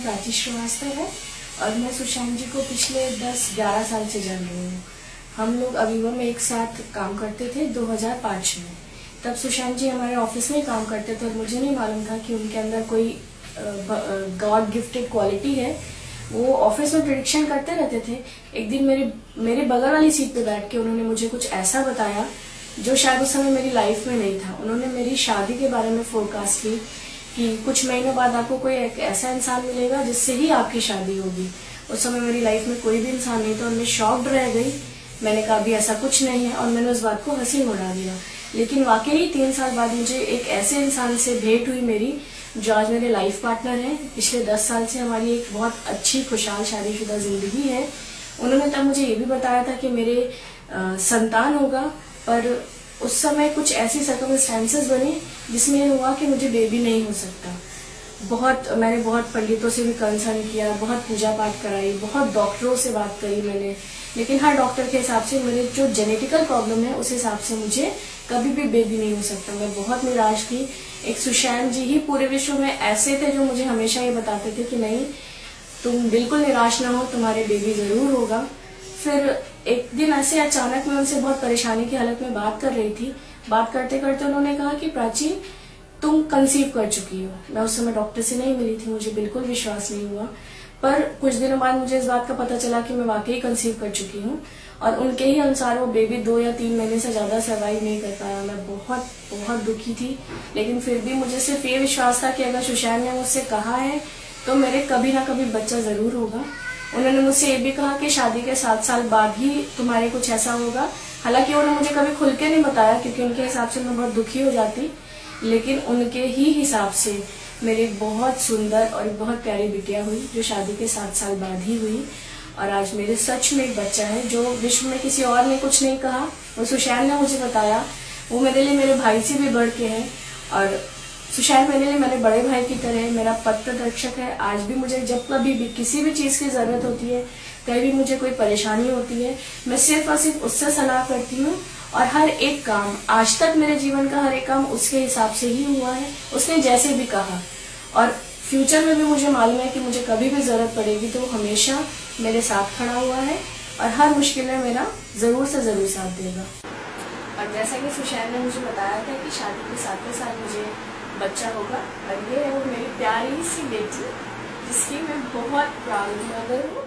प्राची श्रीवास्तव है और मैं सुशांत जी को पिछले 10-11 साल से जान रही हूँ। हम लोग अविवा में एक साथ काम करते थे 2005 में। तब सुशांत जी हमारे ऑफिस में ही काम करते थे और मुझे नहीं मालूम था कि उनके अंदर कोई गॉड गिफ्टेड क्वालिटी है। वो ऑफिस में प्रेडिक्शन करते रहते थे। एक दिन मेरे बगल वाली सीट पे बैठ के उन्होंने मुझे कुछ ऐसा बताया जो शायद उस समय मेरी लाइफ में नहीं था। उन्होंने मेरी शादी के बारे में फोरकास्ट की कि कुछ महीनों बाद आपको कोई एक ऐसा इंसान मिलेगा जिससे ही आपकी शादी होगी। उस समय मेरी लाइफ में कोई भी इंसान नहीं था और मैं शॉक्ड रह गई। मैंने कहा अभी ऐसा कुछ नहीं है और मैंने उस बात को हंसी में उड़ा दिया। लेकिन वाकई 3 साल बाद मुझे एक ऐसे इंसान से भेंट हुई मेरी, जो आज मेरे लाइफ पार्टनर हैं। पिछले 10 साल से हमारी एक बहुत अच्छी खुशहाल शादीशुदा जिंदगी है। उन्होंने तब मुझे ये भी बताया था कि मेरे संतान होगा, पर उस समय कुछ ऐसी सर्कमस्टेंसेस बनी जिसमें ये हुआ कि मुझे बेबी नहीं हो सकता। मैंने बहुत पंडितों से भी कंसल्ट किया, बहुत पूजा पाठ कराई, बहुत डॉक्टरों से बात करी मैंने, लेकिन हर डॉक्टर के हिसाब से मेरे जो जेनेटिकल प्रॉब्लम है उस हिसाब से मुझे कभी भी बेबी नहीं हो सकता। मैं बहुत निराश थी। एक सुशांत जी ही पूरे विश्व में ऐसे थे जो मुझे हमेशा ये बताते थे कि नहीं, तुम बिल्कुल निराश ना हो, तुम्हारे बेबी जरूर होगा। फिर एक दिन ऐसे अचानक मैं उनसे बहुत परेशानी की हालत में बात कर रही थी। बात करते करते उन्होंने कहा कि प्राची, तुम कंसीव कर चुकी हो। मैं उस समय डॉक्टर से नहीं मिली थी, मुझे बिल्कुल विश्वास नहीं हुआ। पर कुछ दिनों बाद मुझे इस बात का पता चला कि मैं वाकई कंसीव कर चुकी हूँ और उनके ही अनुसार वो बेबी 2 या 3 महीने से ज्यादा सर्वाइव नहीं कर पाया। मैं बहुत बहुत दुखी थी, लेकिन फिर भी मुझे सिर्फ ये विश्वास था कि अगर सुशांत ने मुझसे कहा है तो मेरे कभी ना कभी बच्चा जरूर होगा। उन्होंने मुझसे ये भी कहा कि शादी के 7 साल बाद ही तुम्हारे कुछ ऐसा होगा। हालांकि उन्होंने मुझे कभी खुल के नहीं बताया क्योंकि उनके हिसाब से मैं बहुत दुखी हो जाती, लेकिन उनके ही हिसाब से मेरी बहुत सुंदर और बहुत प्यारी बिटिया हुई जो शादी के 7 साल बाद ही हुई। और आज मेरे सच में एक बच्चा है जो विश्व में किसी और ने कुछ नहीं कहा, वो सुशांत ने मुझे बताया। वो मेरे लिए मेरे भाई से भी बढ़ के है और सुशांत मेरे लिए मेरे बड़े भाई की तरह मेरा पथ प्रदर्शक है। आज भी मुझे जब कभी भी किसी भी चीज की जरूरत होती है, कहीं भी मुझे कोई परेशानी होती है, मैं सिर्फ और सिर्फ उससे सलाह करती हूँ और हर एक काम, आज तक मेरे जीवन का हर एक काम उसके हिसाब से ही हुआ है, उसने जैसे भी कहा। और फ्यूचर में भी मुझे मालूम है कि मुझे कभी भी जरूरत पड़ेगी तो वो हमेशा मेरे साथ खड़ा हुआ है और हर मुश्किल में मेरा जरूर से जरूर साथ देगा। और जैसा कि सुशांत ने मुझे बताया था कि शादी के 7वें साल मुझे बच्चा होगा और ये है वो मेरी प्यारी सी बेटी जिसकी मैं बहुत प्राउड मदर हूँ।